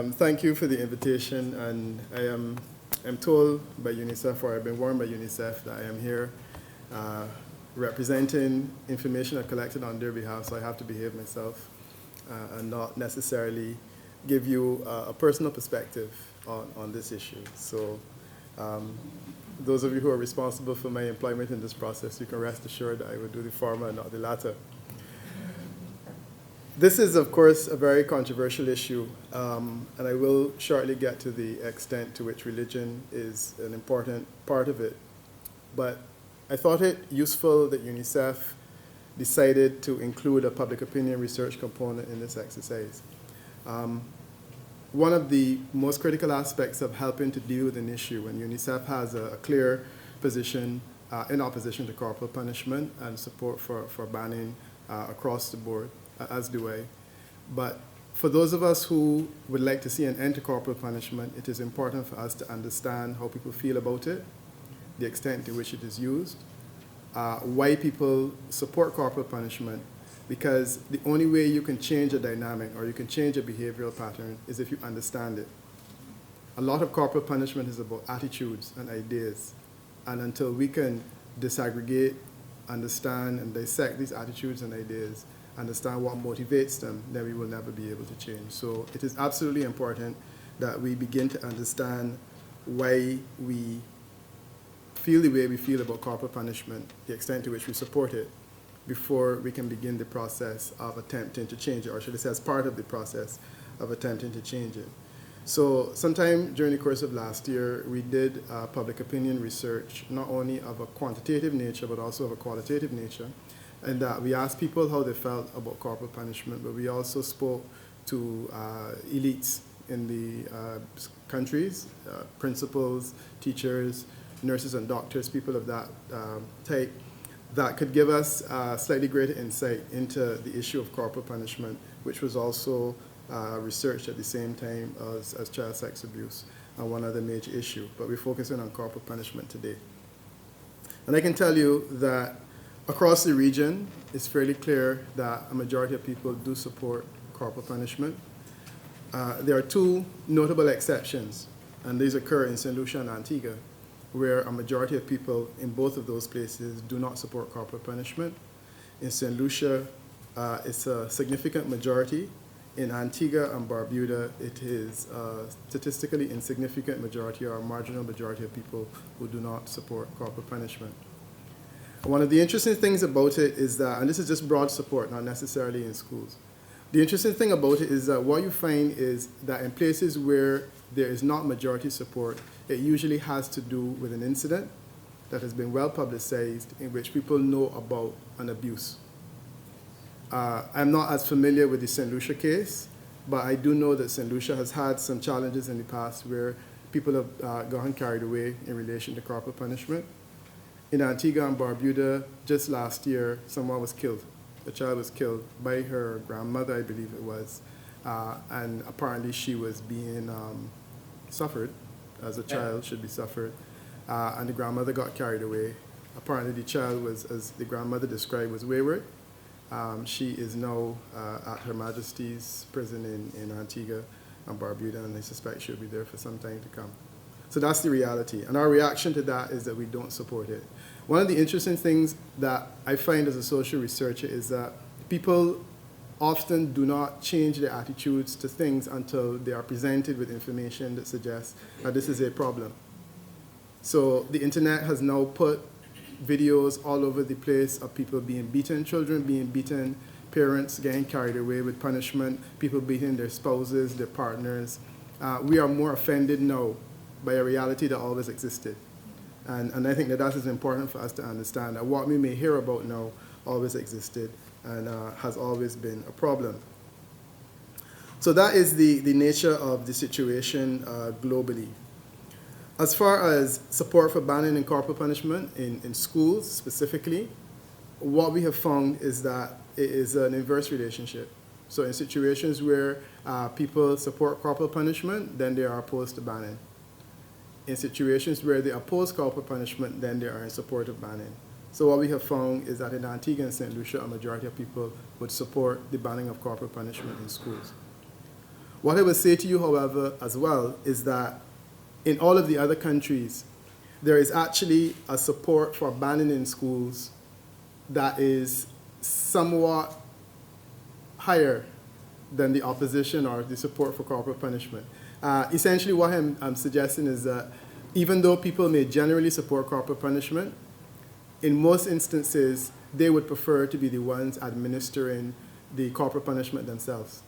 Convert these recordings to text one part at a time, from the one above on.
Thank you for the invitation, and I'm told by UNICEF, or I've been warned by UNICEF, that I am here representing information I've collected on their behalf, so I have to behave myself and not necessarily give you a personal perspective on this issue. So those of you who are responsible for my employment in this process, you can rest assured that I will do the former and not the latter. This is, of course, a very controversial issue, and I will shortly get to the extent to which religion is an important part of it. But I thought it useful that UNICEF decided to include a public opinion research component in this exercise. One of the most critical aspects of helping to deal with an issue, when UNICEF has a clear position in opposition to corporal punishment and support for banning across the board, as do I. But for those of us who would like to see an end to corporal punishment, it is important for us to understand how people feel about it, the extent to which it is used, why people support corporal punishment, because the only way you can change a dynamic or you can change a behavioral pattern is if you understand it. A lot of corporal punishment is about attitudes and ideas, and until we can disaggregate, understand, and dissect these attitudes and ideas, understand what motivates them, then we will never be able to change. So it is absolutely important that we begin to understand why we feel the way we feel about corporal punishment, the extent to which we support it, before we can begin the process of attempting to change it, or should I say as part of the process of attempting to change it. So sometime during the course of last year, we did public opinion research, not only of a quantitative nature, but also of a qualitative nature. And we asked people how they felt about corporal punishment, but we also spoke to elites in the countries, principals, teachers, nurses and doctors, people of that type, that could give us slightly greater insight into the issue of corporal punishment, which was also researched at the same time as child sex abuse, and one other major issue. But we're focusing on corporal punishment today. And I can tell you that across the region, it's fairly clear that a majority of people do support corporal punishment. There are two notable exceptions, and these occur in St. Lucia and Antigua, where a majority of people in both of those places do not support corporal punishment. In St. Lucia, it's a significant majority. In Antigua and Barbuda, it is a statistically insignificant majority, or a marginal majority of people who do not support corporal punishment. One of the interesting things about it is that, and this is just broad support, not necessarily in schools. The interesting thing about it is that what you find is that in places where there is not majority support, it usually has to do with an incident that has been well publicized in which people know about an abuse. I'm not as familiar with the St. Lucia case, but I do know that St. Lucia has had some challenges in the past where people have gotten carried away in relation to corporal punishment. In Antigua and Barbuda, just last year, someone was killed. A child was killed by her grandmother, I believe it was, and apparently she was being suffered, as a child should be suffered, and the grandmother got carried away. Apparently the child was, as the grandmother described, was wayward. She is now at Her Majesty's prison in Antigua and Barbuda, and I suspect she'll be there for some time to come. So that's the reality. And our reaction to that is that we don't support it. One of the interesting things that I find as a social researcher is that people often do not change their attitudes to things until they are presented with information that suggests that this is a problem. So the internet has now put videos all over the place of people being beaten, children being beaten, parents getting carried away with punishment, people beating their spouses, their partners. We are more offended now by a reality that always existed. And I think that is important for us to understand, that what we may hear about now always existed and has always been a problem. So that is the nature of the situation globally. As far as support for banning and corporal punishment in schools specifically, what we have found is that it is an inverse relationship. So in situations where people support corporal punishment, then they are opposed to banning. In situations where they oppose corporal punishment, then they are in support of banning. So what we have found is that in Antigua and St. Lucia, a majority of people would support the banning of corporal punishment in schools. What I will say to you, however, as well, is that in all of the other countries, there is actually a support for banning in schools that is somewhat higher than the opposition or the support for corporal punishment. Essentially, what I'm suggesting is that even though people may generally support corporal punishment, in most instances, they would prefer to be the ones administering the corporal punishment themselves.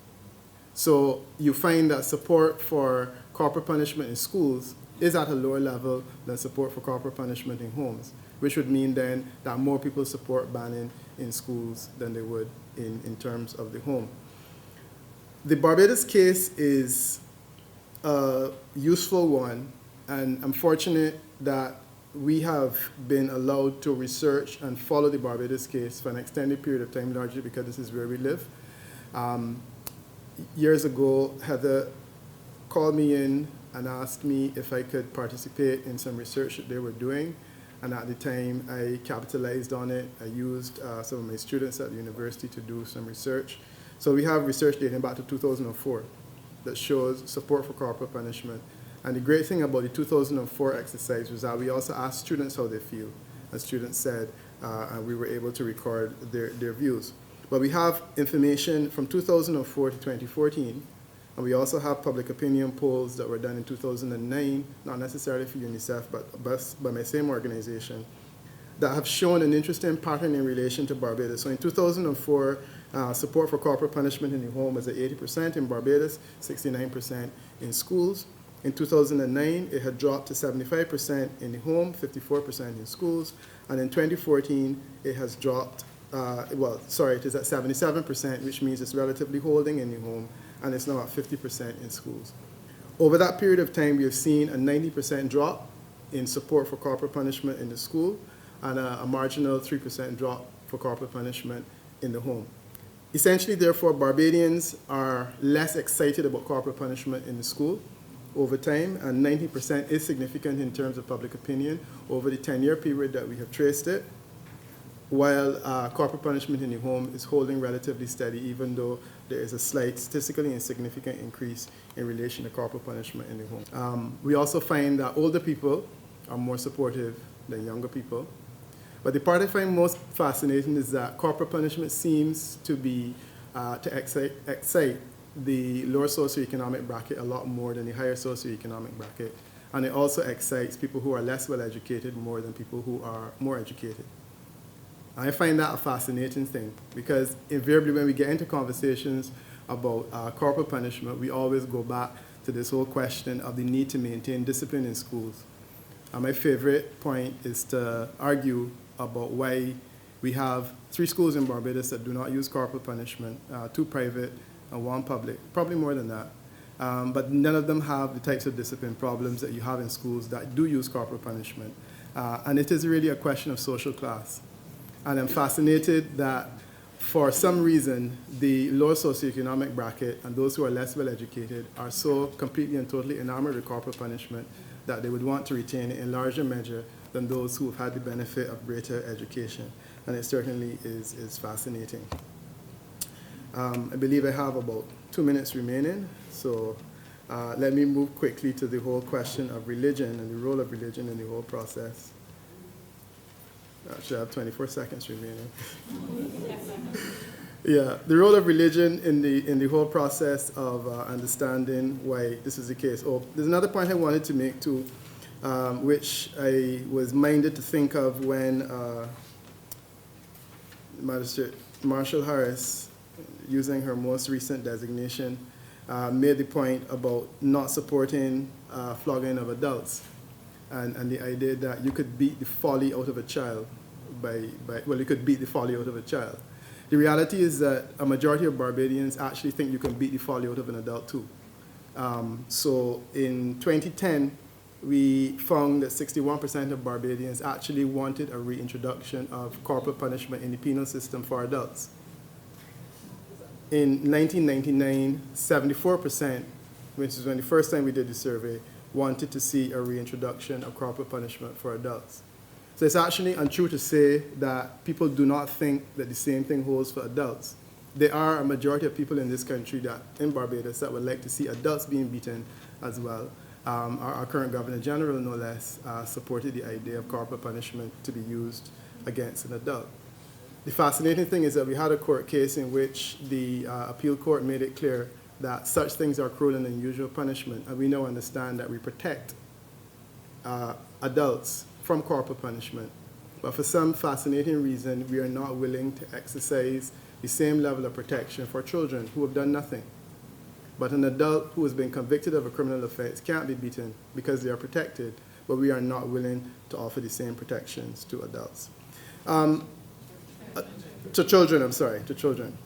So you find that support for corporal punishment in schools is at a lower level than support for corporal punishment in homes, which would mean then that more people support banning in schools than they would in terms of the home. The Barbados case is a useful one, and I'm fortunate that we have been allowed to research and follow the Barbados case for an extended period of time, largely because this is where we live. Years ago, Heather called me in and asked me if I could participate in some research that they were doing. And at the time, I capitalized on it. I used some of my students at the university to do some research. So we have research dating back to 2004 that shows support for corporal punishment. And the great thing about the 2004 exercise was that we also asked students how they feel. And students said, and we were able to record their views. But we have information from 2004 to 2014, and we also have public opinion polls that were done in 2009, not necessarily for UNICEF, but by my same organization, that have shown an interesting pattern in relation to Barbados. So in 2004, support for corporal punishment in the home was at 80% in Barbados, 69% in schools. In 2009, it had dropped to 75% in the home, 54% in schools. And in 2014, it has dropped, it is at 77%, which means it's relatively holding in the home, and it's now at 50% in schools. Over that period of time, we have seen a 90% drop in support for corporal punishment in the school, and a marginal 3% drop for corporal punishment in the home. Essentially, therefore, Barbadians are less excited about corporal punishment in the school over time, and 90% is significant in terms of public opinion over the 10-year period that we have traced it, while corporal punishment in the home is holding relatively steady, even though there is a slight, statistically insignificant increase in relation to corporal punishment in the home. We also find that older people are more supportive than younger people. But the part I find most fascinating is that corporal punishment seems to be, to excite the lower socioeconomic bracket a lot more than the higher socioeconomic bracket. And it also excites people who are less well educated more than people who are more educated. I find that a fascinating thing, because invariably when we get into conversations about corporal punishment, we always go back to this whole question of the need to maintain discipline in schools. And my favorite point is to argue about why we have 3 schools in Barbados that do not use corporal punishment, 2 private and 1 public, probably more than that. But none of them have the types of discipline problems that you have in schools that do use corporal punishment. And it is really a question of social class. And I'm fascinated that for some reason, the lower socioeconomic bracket and those who are less well educated are so completely and totally enamored with corporal punishment that they would want to retain it in larger measure than those who have had the benefit of greater education. And it certainly is fascinating. I believe I have about 2 minutes remaining, so let me move quickly to the whole question of religion and the role of religion in the whole process. I should have 24 seconds remaining. Yeah, the role of religion in the whole process of understanding why this is the case. Oh, there's another point I wanted to make too, which I was minded to think of when Magistrate Marshall Harris, using her most recent designation, made the point about not supporting flogging of adults, and the idea that you could beat the folly out of a child you could beat the folly out of a child. The reality is that a majority of Barbadians actually think you can beat the folly out of an adult too. So in 2010, we found that 61% of Barbadians actually wanted a reintroduction of corporal punishment in the penal system for adults. In 1999, 74%, which is when the first time we did the survey, wanted to see a reintroduction of corporal punishment for adults. So it's actually untrue to say that people do not think that the same thing holds for adults. there are a majority of people in this country that, in Barbados, that would like to see adults being beaten as well. Our current Governor General, no less, supported the idea of corporal punishment to be used against an adult. The fascinating thing is that we had a court case in which the appeal court made it clear that such things are cruel and unusual punishment, and we now understand that we protect adults from corporal punishment. But for some fascinating reason, we are not willing to exercise the same level of protection for children who have done nothing. But an adult who has been convicted of a criminal offense can't be beaten because they are protected, but we are not willing to offer the same protections to adults. To children.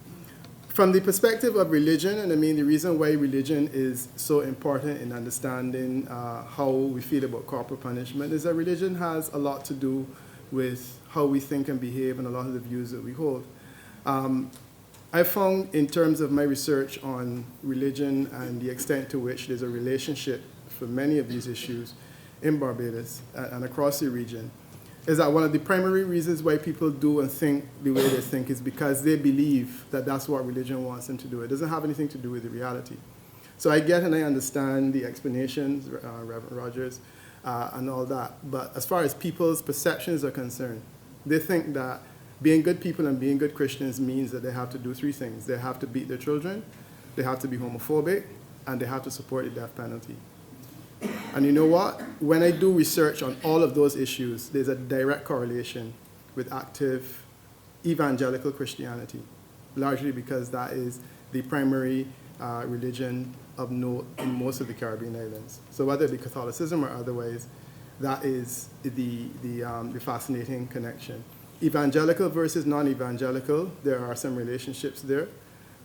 From the perspective of religion, and I mean the reason why religion is so important in understanding how we feel about corporal punishment is that religion has a lot to do with how we think and behave and a lot of the views that we hold. I found in terms of my research on religion and the extent to which there's a relationship for many of these issues in Barbados and across the region, is that one of the primary reasons why people do and think the way they think is because they believe that that's what religion wants them to do. It doesn't have anything to do with the reality. So I get and I understand the explanations, Reverend Rogers, and all that. But as far as people's perceptions are concerned, they think that being good people and being good Christians means that they have to do three things. They have to beat their children, they have to be homophobic, and they have to support the death penalty. And you know what? When I do research on all of those issues, there's a direct correlation with active evangelical Christianity, largely because that is the primary religion of note in most of the Caribbean islands. So whether it be Catholicism or otherwise, that is the fascinating connection. Evangelical versus non-evangelical, there are some relationships there,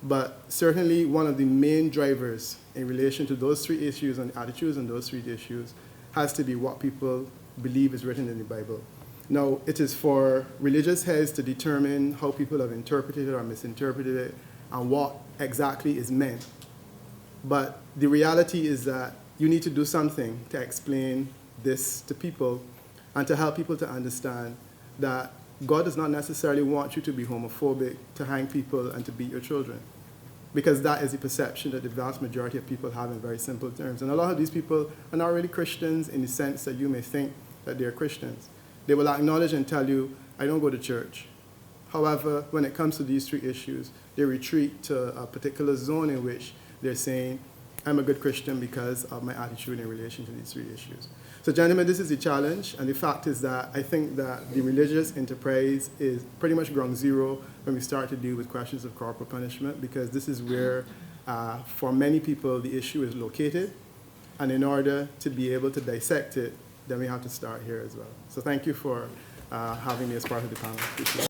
but certainly one of the main drivers in relation to those three issues and attitudes on those three issues has to be what people believe is written in the Bible. Now, it is for religious heads to determine how people have interpreted it or misinterpreted it and what exactly is meant. But the reality is that you need to do something to explain this to people and to help people to understand that God does not necessarily want you to be homophobic, to hang people, and to beat your children. Because that is the perception that the vast majority of people have in very simple terms. And a lot of these people are not really Christians in the sense that you may think that they're Christians. They will acknowledge and tell you, I don't go to church. However, when it comes to these three issues, they retreat to a particular zone in which they're saying, I'm a good Christian because of my attitude in relation to these three issues. So gentlemen, this is the challenge, and the fact is that I think that the religious enterprise is pretty much ground zero when we start to deal with questions of corporal punishment, because this is where, for many people, the issue is located, and in order to be able to dissect it, then we have to start here as well. So thank you for having me as part of the panel.